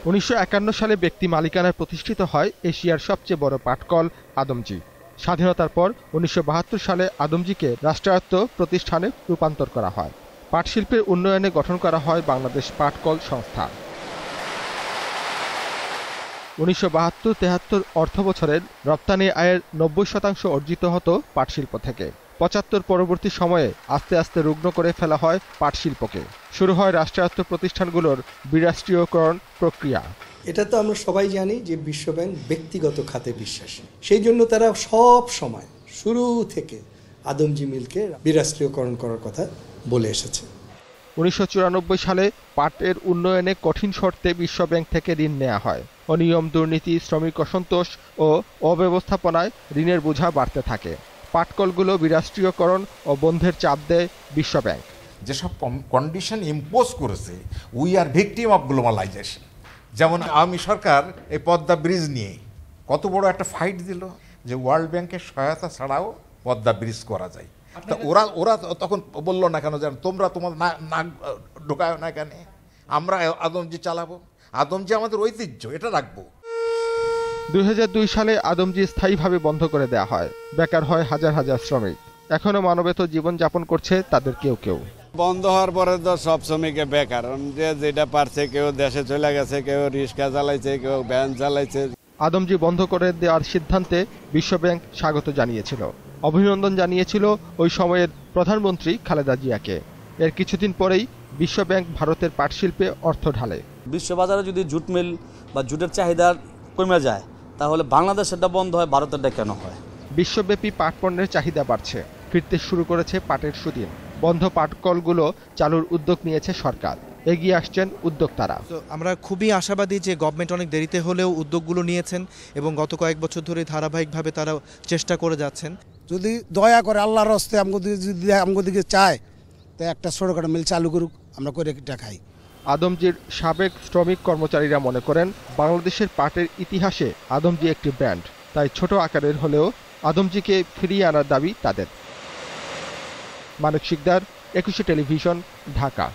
1951 সালে ব্যক্তি মালিকানায় প্রতিষ্ঠিত হয় এশিয়ার সবচেয়ে বড় পাটকল আদমজী। স্বাধীনতার পর 1972 সালে আদমজীকে রাষ্ট্রায়ত্ত প্রতিষ্ঠানে রূপান্তর করা হয়। পাট শিল্পের উন্নয়নে গঠন করা হয় বাংলাদেশ পাটকল সংস্থা। 1972-73 অর্থবছরের রপ্তানি আয়ের 90% অর্জিত হতো পাট শিল্প থেকে। 75 পরবর্তী সময়ে আস্তে আস্তে রুগ্ন করে ফেলা হয় পাট শিল্পকে। শুরু হয় রাষ্ট্রায়ত্ত প্রতিষ্ঠানগুলোর বিরাষ্ট্রীয়করণ প্রক্রিয়া। এটা তো আমরা সবাই জানি যে বিশ্বব্যাংক ব্যক্তিগত খাতে বিশ্বাসী, সেই জন্য তারা সব সময় শুরু থেকে আদমজী মিলকে বিরাষ্ট্রীয়করণ করার কথা বলে এসেছে। 1994 সালে পাটের উন্নয়নে কঠিন শর্তে বিশ্বব্যাংক থেকে ঋণ নেওয়া হয়। অনিয়ম, দুর্নীতি, শ্রমিক অসন্তোষ ও অব্যবস্থাপনায় ঋণের বোঝা বাড়তে থাকে। পাটকলগুলো বিরাষ্ট্রীয়করণ ও বন্ধের চাপ দেয় বিশ্বব্যাংক। যেসব কন্ডিশন ইম্পোজ করেছে, we are victim of globalization. যেমন আওয়ামী সরকার এই পদ্মা ব্রিজ নিয়ে কত বড় একটা ফাইট দিল যে ওয়ার্ল্ড ব্যাংকের সহায়তা ছাড়াও পদ্মা ব্রিজ করা যায়। তা ওরা তখন বললো না কেন, যেন তোমরা তোমার নাক ঢোকায় না কেন, আমরা আদমজী চালাবো, আদমজী আমাদের ঐতিহ্য, এটা রাখবো। 2002 সালে আদমজী স্থায়ীভাবে বন্ধ করে দেওয়া হয়। বেকার হয় হাজার হাজার শ্রমিক। এখনো মানবেতর জীবনযাপন করছে তাদের কেউ কেউ। বন্ধ হওয়ার পরে তো সব শ্রমিকে বেকার, যেটা পারছে কেউ দেশে চলে গেছে, কেউ রিক্সা চালাইছে, কেউ ভ্যান চালাইছে। আদমজী বন্ধ করে দেওয়ার সিদ্ধান্তে বিশ্বব্যাংক স্বাগত জানিয়েছিল, অভিনন্দন জানিয়েছিল ওই সময়ের প্রধানমন্ত্রী খালেদা জিয়াকে। এর কিছুদিন পরেই বিশ্বব্যাংক ভারতের পাট শিল্পে অর্থ ঢালে। বিশ্ববাজারে যদি জুট মিল বা জুটের চাহিদা কমে যায়, তাহলে বাংলাদেশেরটা বন্ধ হয়, ভারতেরটা কেন হয়? বিশ্বব্যাপী পাট পণ্যের চাহিদা বাড়ছে, ফিরতে শুরু করেছে পাটের সুদিন। বন্ধ পাটকলগুলো চালুর উদ্যোগ নিয়েছে সরকার। এগিয়ে আসছেন উদ্যোক্তারা। আমরা খুবই আশাবাদী যে গভর্নমেন্ট অনেক দেরিতে হলেও উদ্যোগগুলো নিয়েছেন এবং গত কয়েক বছর ধরে ধারাবাহিকভাবে তারা চেষ্টা করে যাচ্ছেন। যদি দয়া করে আল্লাহর হস্তে আমগো দিকে চায়, তো একটা ছোটখাটো মিল চালু করুক, আমরা করে খাই। আদমজীর সাবেক শ্রমিক কর্মচারীরা মনে করেন, বাংলাদেশের পাটের ইতিহাসে আদমজী একটি ব্র্যান্ড। তাই ছোট আকারের হলেও আদমজীকে ফিরিয়ে আনার দাবি তাদের। মানিক শিকদার, 21 টেলিভিশন, ঢাকা।